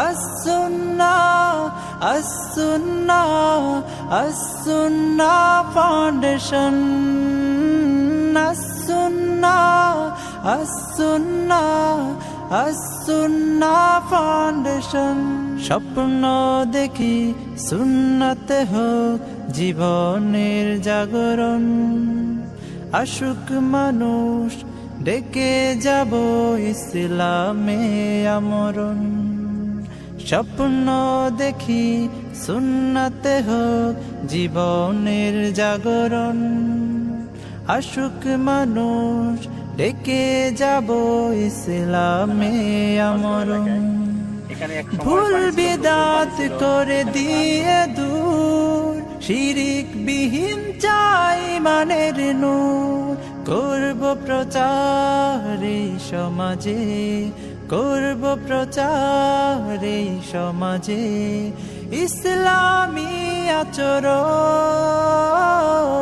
as-sunnah, as-sunnah, as-sunnah foundation, as-sunnah, as-sunnah, as-sunnah foundation. স্বপ্ন দেখি সুন্নতে হোক জীবনের জাগরণ, আশুক মানুষ ডেকে যাব ইসলামে আমরণ। স্বপ্ন দেখি সুন্নতে হোক জীবনের জাগরণ, আশুক মানুষ ডেকে যাব ইসলামে আমরণ। ভুল বিদাত করে দিয়ে দূর, শিরিক বিহীন চাই মানের নূর। করব প্রচার এই সমাজে, করব প্রচার এই সমাজে, ইসলামী আচরণ।